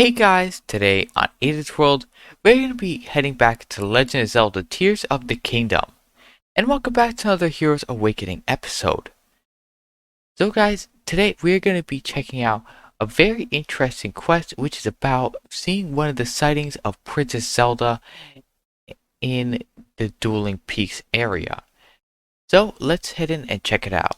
Hey guys, today on Aden's World, we're going to be heading back to Legend of Zelda Tears of the Kingdom. And welcome back to another Heroes Awakening episode. So guys, today we're going to be checking out a very interesting quest which is about seeing one of the sightings of Princess Zelda in the Dueling Peaks area. So let's head in and check it out.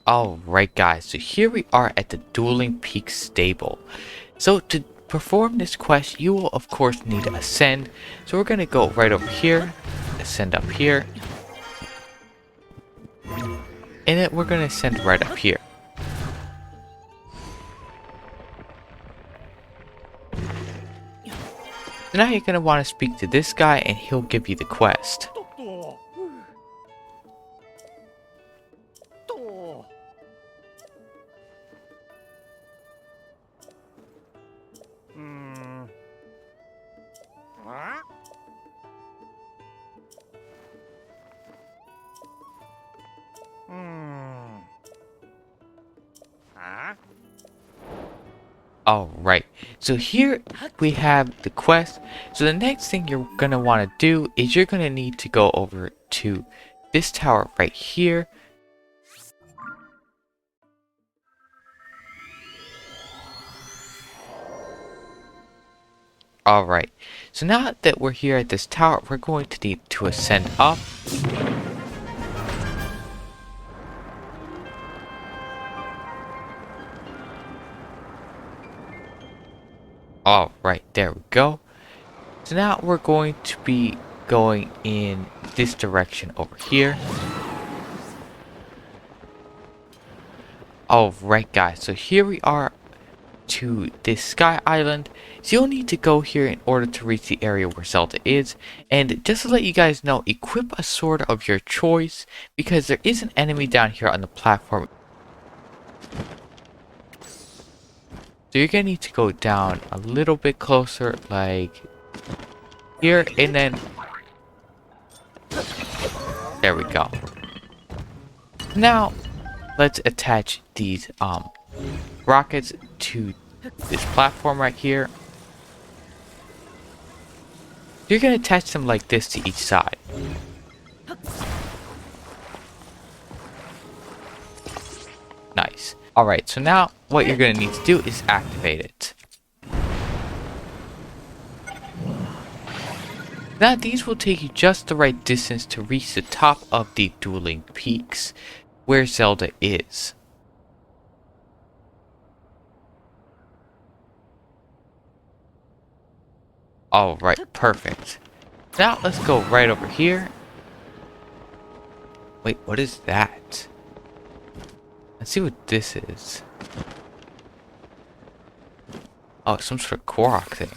Alright guys, so here we are at the Dueling Peaks stable. So to perform this quest, you will of course need to ascend. So we're going to go right over here, ascend up here, and then we're going to ascend right up here. So now you're going to want to speak to this guy and he'll give you the quest. Alright, so here we have the quest. So the next thing you're going to want to do is you're going to need to go over to this tower right here. Alright, so now that we're here at this tower, we're going to need to ascend up. Alright, there we go. So now we're going to be going in this direction over here. Alright guys, so here we are to this sky island. So you'll need to go here in order to reach the area where Zelda is. And just to let you guys know, equip a sword of your choice because there is an enemy down here on the platform. So you're gonna need to go down a little bit closer, like here, and then there we go. Now let's attach these rockets to this platform right here. You're gonna attach them like this to each side. Nice. Alright, so now what you're going to need to do is activate it. Now these will take you just the right distance to reach the top of the Dueling Peaks, where Zelda is. Alright, perfect. Now let's go right over here. Wait, what is that? Let's see what this is. Oh, some sort of Korok thing.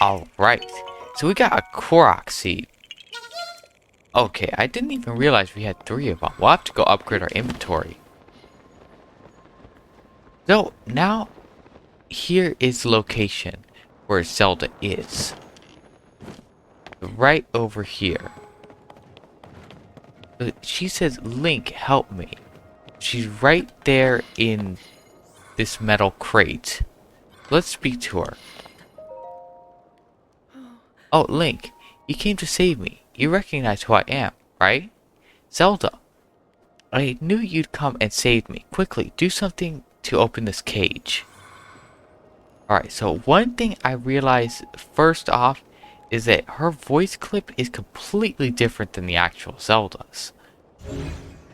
Alright, so we got a Korok seed. Okay, I didn't even realize we had 3 of them. We'll have to go upgrade our inventory. So, now, here is the location where Zelda is. Right over here. She says, Link, help me. She's right there in this metal crate. Let's speak to her. Oh, Link, you came to save me. You recognize who I am, right? Zelda. I knew you'd come and save me. Quickly, do something to open this cage. Alright, so one thing I realized first off is that her voice clip is completely different than the actual Zelda's.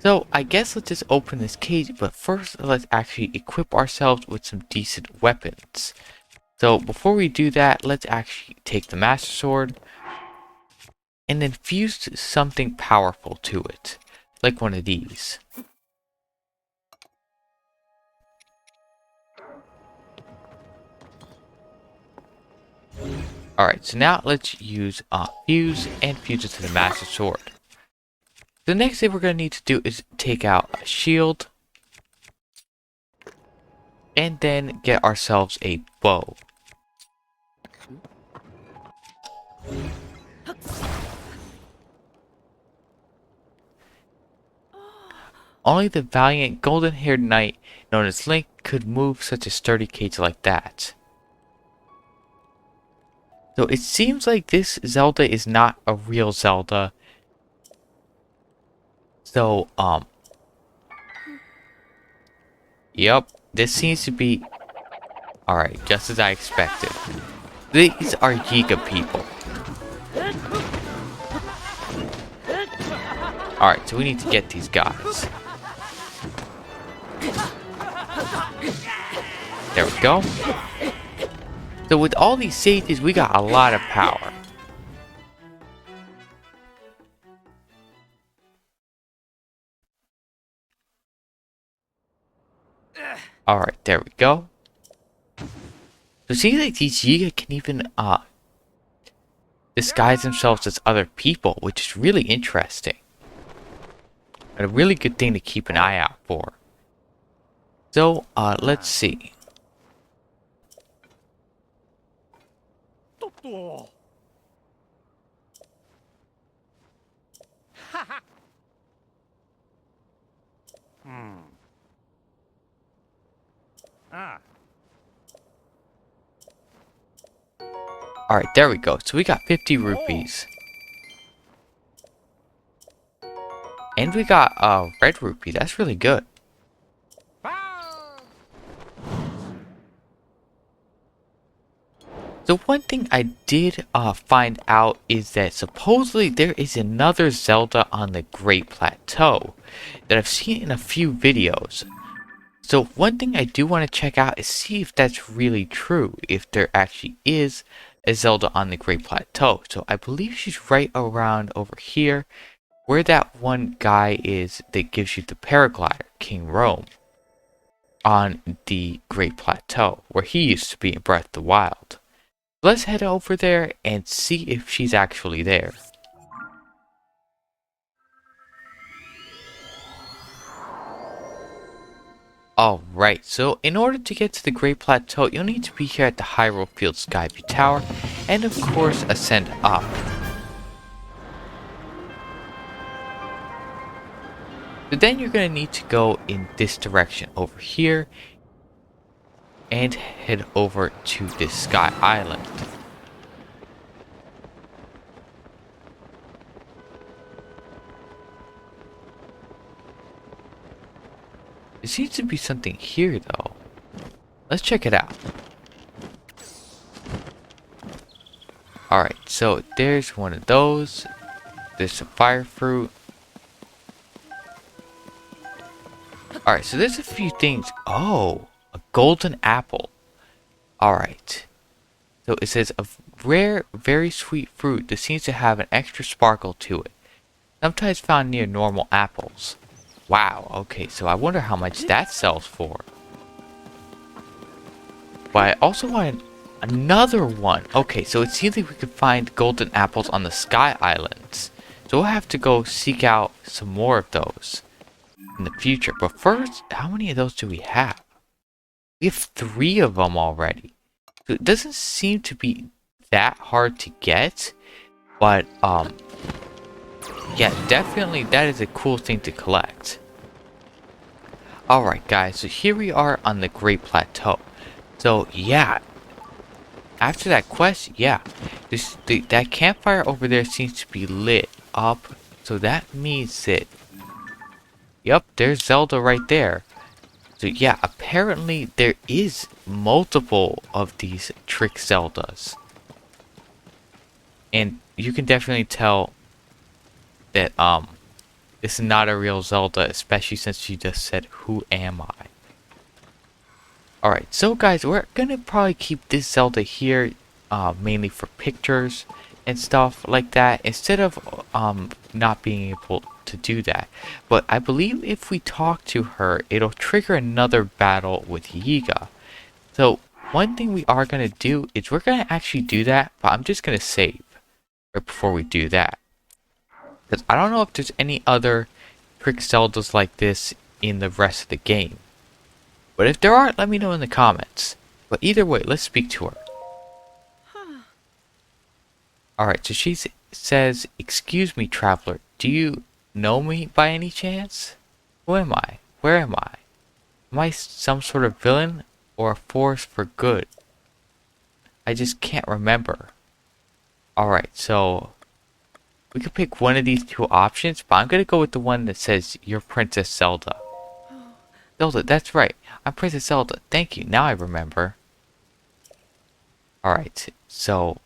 So I guess let's just open this cage, but first let's actually equip ourselves with some decent weapons. So before we do that, let's actually take the Master Sword and then fuse something powerful to it, like one of these. Alright, so now let's use fuse and fuse it to the Master Sword. The next thing we're going to need to do is take out a shield. and then get ourselves a bow. Only the valiant golden-haired knight known as Link could move such a sturdy cage like that. So it seems like this Zelda is not a real Zelda. So, yep, this seems to be... Alright, just as I expected. These are Yiga people. Alright, so we need to get these guys. There we go. So with all these sages, we got a lot of power. Alright, there we go. So it seems like these Yiga can even disguise themselves as other people, which is really interesting. And a really good thing to keep an eye out for. So, let's see. Alright, there we go. So we got 50 rupees. And we got a red rupee. That's really good. So one thing I did find out is that supposedly there is another Zelda on the Great Plateau that I've seen in a few videos. So one thing I do want to check out is see if that's really true, if there actually is a Zelda on the Great Plateau. So I believe she's right around over here, where that one guy is that gives you the paraglider, King Rome, on the Great Plateau, where he used to be in Breath of the Wild. Let's head over there and see if she's actually there. Alright, so in order to get to the Great Plateau, you'll need to be here at the Hyrule Field Skyview Tower, and of course ascend up. So then you're going to need to go in this direction over here, and head over to this Sky Island. There seems to be something here though. Let's check it out. Alright, so there's one of those. There's some fire fruit. Alright, so there's a few things. Oh, a golden apple. Alright. So it says a rare, very sweet fruit that seems to have an extra sparkle to it. Sometimes found near normal apples. Wow, okay, so I wonder how much that sells for. But I also want another one. Okay, so it seems like we could find golden apples on the Sky Islands. So we'll have to go seek out some more of those in the future. But first, how many of those do we have? We have 3 of them already. So it doesn't seem to be that hard to get. But, yeah, definitely that is a cool thing to collect. Alright guys, so here we are on the Great Plateau. So, yeah. After that quest, yeah. That campfire over there seems to be lit up. So that means that... Yep, there's Zelda right there. So yeah, apparently there is multiple of these trick Zeldas. And you can definitely tell that this is not a real Zelda, especially since she just said, "Who am I?" Alright, so guys, we're gonna probably keep this Zelda here mainly for pictures and stuff like that, instead of not being able to do that. But I believe if we talk to her, it'll trigger another battle with Yiga. So one thing we are going to do is we're going to actually do that, but I'm just going to save right before we do that. Because I don't know if there's any other trick Zeldas like this in the rest of the game. But if there are, let me know in the comments. But either way, let's speak to her. Alright, so says, "Excuse me, traveler, do you know me by any chance? Who am I? Where am I? Am I some sort of villain or a force for good? I just can't remember." Alright, so we could pick one of these two options, but I'm gonna go with the one that says you're Princess Zelda. Zelda, that's right. I'm Princess Zelda. Thank you. Now I remember. Alright, so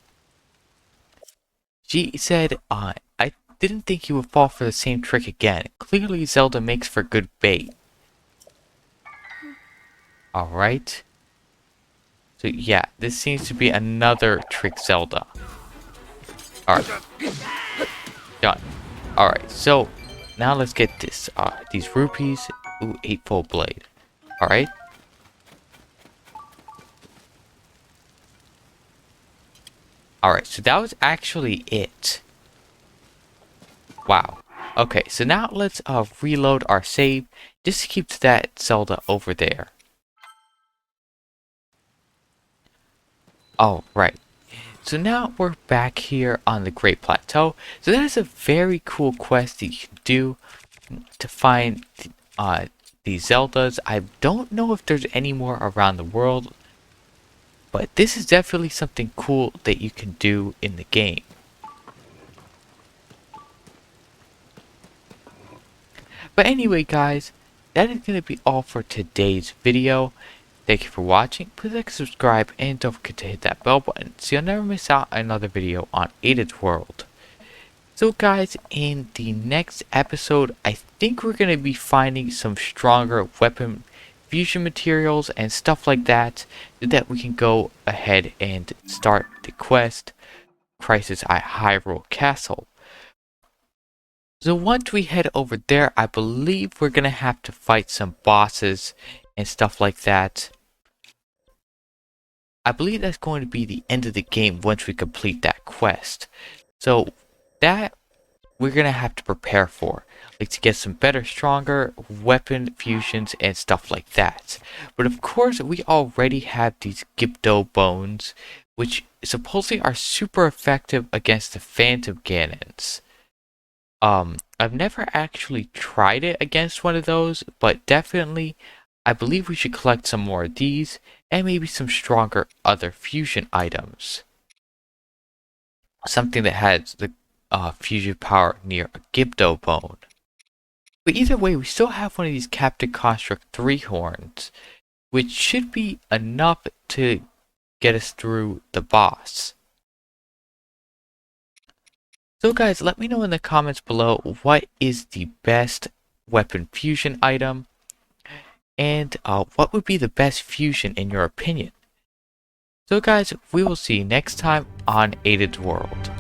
she said, I didn't think you would fall for the same trick again. Clearly Zelda makes for good bait. Alright. So yeah, this seems to be another trick Zelda. Alright. Done. Alright, so now let's get this. These rupees. Ooh, 8-fold blade. Alright. Alright, so that was actually it. Wow. Okay, so now let's reload our save just to keep to that Zelda over there. Oh, right. So now we're back here on the Great Plateau. So that is a very cool quest that you can do to find these Zeldas. I don't know if there's any more around the world, but this is definitely something cool that you can do in the game. But anyway, guys, that is going to be all for today's video. Thank you for watching. Please like, subscribe, and don't forget to hit that bell button so you'll never miss out on another video on Aden's World. So guys, in the next episode, I think we're going to be finding some stronger weapon fusion materials and stuff like that, so that we can go ahead and start the quest, Crisis at Hyrule Castle. So once we head over there, I believe we're going to have to fight some bosses and stuff like that. I believe that's going to be the end of the game once we complete that quest. So that we're going to have to prepare for, like to get some better, stronger weapon fusions and stuff like that. But of course, we already have these Gypto bones, which supposedly are super effective against the Phantom Ganons. I've never actually tried it against one of those, but definitely I believe we should collect some more of these and maybe some stronger other fusion items. Something that has the fusion power near a Gypto bone. But either way, we still have one of these Captain Construct 3 horns, which should be enough to get us through the boss. So guys, let me know in the comments below what is the best weapon fusion item, and what would be the best fusion in your opinion. So guys, we will see you next time on Aden's World.